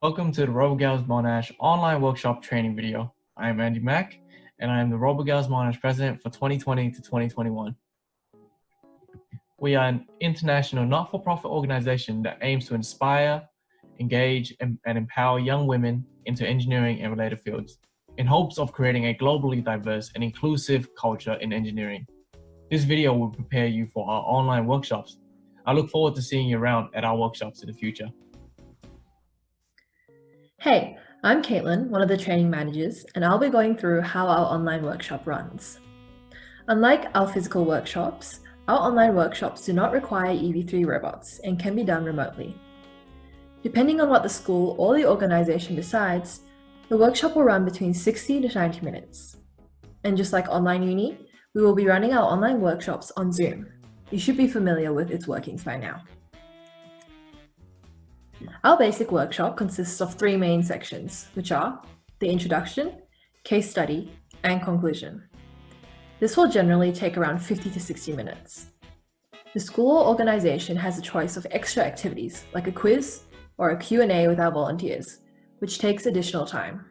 Welcome to the Robogals Monash online workshop training video. I am Andy Mack, and I am the Robogals Monash president for 2020 to 2021. We are an international not-for-profit organization that aims to inspire, engage, and empower young women into engineering and related fields in hopes of creating a globally diverse and inclusive culture in engineering. This video will prepare you for our online workshops. I look forward to seeing you around at our workshops in the future. Hey, I'm Caitlin, one of the training managers, and I'll be going through how our online workshop runs. Unlike our physical workshops, our online workshops do not require EV3 robots and can be done remotely. Depending on what the school or the organization decides, the workshop will run between 60 to 90 minutes. And just like online uni, we will be running our online workshops on Zoom. You should be familiar with its workings by now. Our basic workshop consists of three main sections, which are the introduction, case study, and conclusion. This will generally take around 50 to 60 minutes. The school or organization has a choice of extra activities like a quiz or a Q&A with our volunteers, which takes additional time.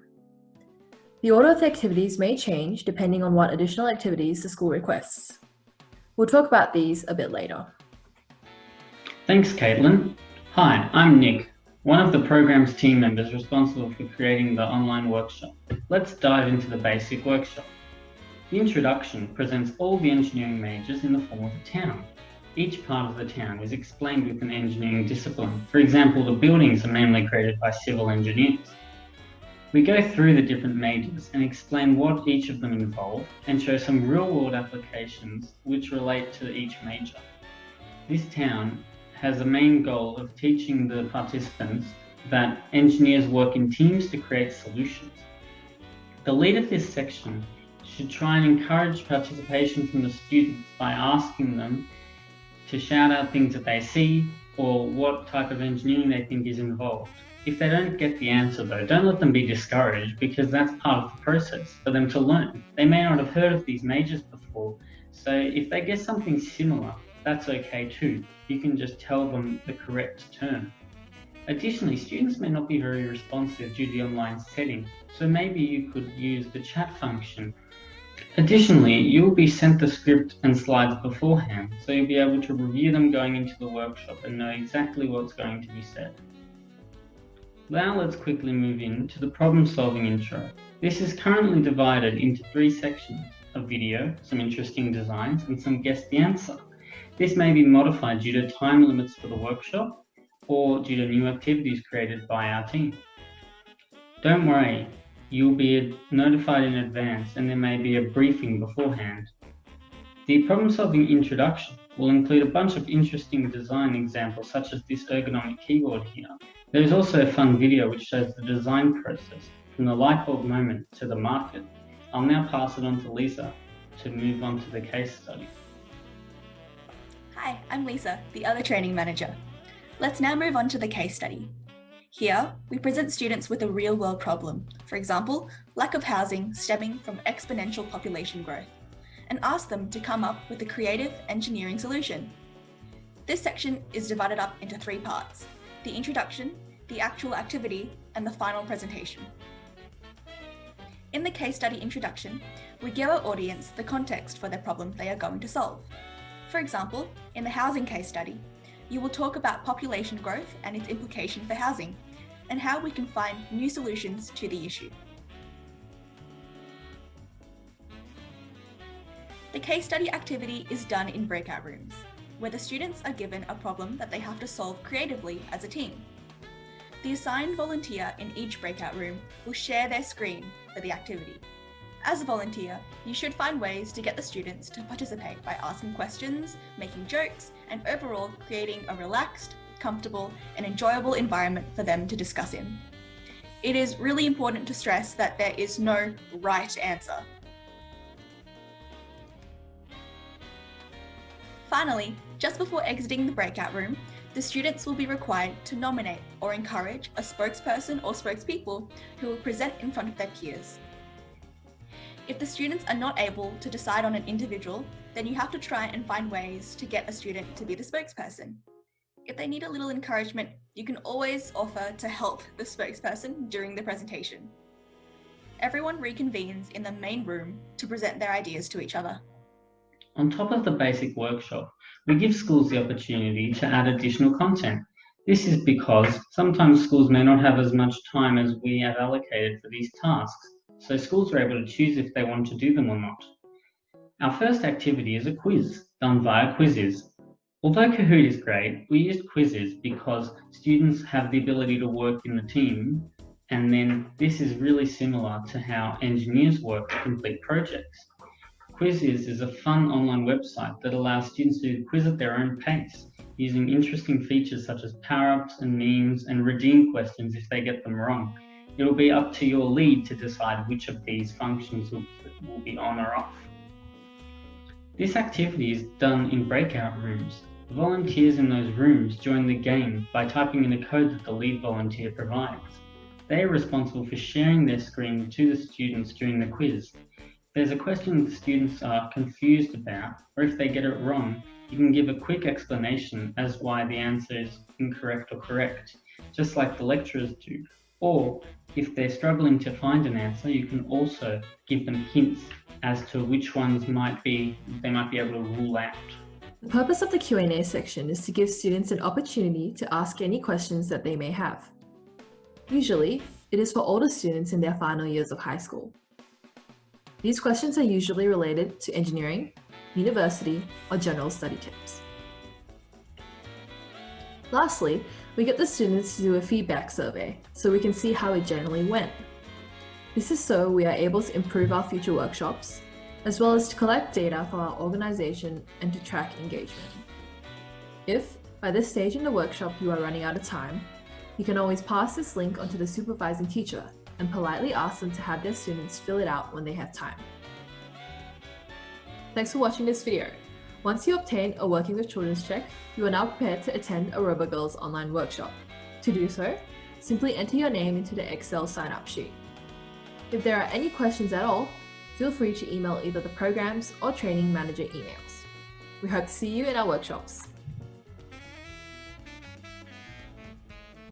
The order of the activities may change depending on what additional activities the school requests. We'll talk about these a bit later. Thanks, Caitlin. Hi, I'm Nick, one of the program's team members responsible for creating the online workshop. Let's dive into the basic workshop. The introduction presents all the engineering majors in the form of a town. Each part of the town is explained with an engineering discipline. For example, the buildings are mainly created by civil engineers. We go through the different majors and explain what each of them involve and show some real-world applications which relate to each major. This town has a main goal of teaching the participants that engineers work in teams to create solutions. The lead of this section should try and encourage participation from the students by asking them to shout out things that they see or what type of engineering they think is involved. If they don't get the answer though, don't let them be discouraged because that's part of the process for them to learn. They may not have heard of these majors before, so if they get something similar, that's okay too. You can just tell them the correct term. Additionally, students may not be very responsive due to the online setting, so maybe you could use the chat function. Additionally, you'll be sent the script and slides beforehand, so you'll be able to review them going into the workshop and know exactly what's going to be said. Now let's quickly move into the problem-solving intro. This is currently divided into three sections: a video, some interesting designs, and some guess the answer. This may be modified due to time limits for the workshop or due to new activities created by our team. Don't worry, you'll be notified in advance and there may be a briefing beforehand. The problem-solving introduction will include a bunch of interesting design examples such as this ergonomic keyboard here. There is also a fun video which shows the design process from the light bulb moment to the market. I'll now pass it on to Lisa to move on to the case study. Hi, I'm Lisa, the other training manager. Let's now move on to the case study. Here, we present students with a real-world problem, for example, lack of housing stemming from exponential population growth, and ask them to come up with a creative engineering solution. This section is divided up into three parts: the introduction, the actual activity, and the final presentation. In the case study introduction, we give our audience the context for their problem they are going to solve. For example, in the housing case study, you will talk about population growth and its implication for housing, and how we can find new solutions to the issue. The case study activity is done in breakout rooms, where the students are given a problem that they have to solve creatively as a team. The assigned volunteer in each breakout room will share their screen for the activity. As a volunteer, you should find ways to get the students to participate by asking questions, making jokes, and overall creating a relaxed, comfortable, and enjoyable environment for them to discuss in. It is really important to stress that there is no right answer. Finally, just before exiting the breakout room, the students will be required to nominate or encourage a spokesperson or spokespeople who will present in front of their peers. If the students are not able to decide on an individual, then you have to try and find ways to get a student to be the spokesperson. If they need a little encouragement, you can always offer to help the spokesperson during the presentation. Everyone reconvenes in the main room to present their ideas to each other. On top of the basic workshop, we give schools the opportunity to add additional content. This is because sometimes schools may not have as much time as we have allocated for these tasks, so schools are able to choose if they want to do them or not. Our first activity is a quiz done via Quizzes. Although Kahoot is great, we used Quizzes because students have the ability to work in the team, and then this is really similar to how engineers work to complete projects. Quizzes is a fun online website that allows students to quiz at their own pace, using interesting features such as power-ups and memes and redeem questions if they get them wrong. It'll be up to your lead to decide which of these functions will be on or off. This activity is done in breakout rooms. The volunteers in those rooms join the game by typing in a code that the lead volunteer provides. They are responsible for sharing their screen to the students during the quiz. If there's a question the students are confused about, or if they get it wrong, you can give a quick explanation as why the answer is incorrect or correct, just like the lecturers do. Or if they're struggling to find an answer, you can also give them hints as to which ones they might be able to rule out. The purpose of the Q&A section is to give students an opportunity to ask any questions that they may have. Usually, it is for older students in their final years of high school. These questions are usually related to engineering, university, or general study tips. Lastly, we get the students to do a feedback survey so we can see how it generally went. This is so we are able to improve our future workshops, as well as to collect data for our organization and to track engagement. If, by this stage in the workshop, you are running out of time, you can always pass this link onto the supervising teacher and politely ask them to have their students fill it out when they have time. Thanks for watching this video. Once you obtain a Working with Children's check, you are now prepared to attend a Robogals online workshop. To do so, simply enter your name into the Excel sign-up sheet. If there are any questions at all, feel free to email either the programs or training manager emails. We hope to see you in our workshops.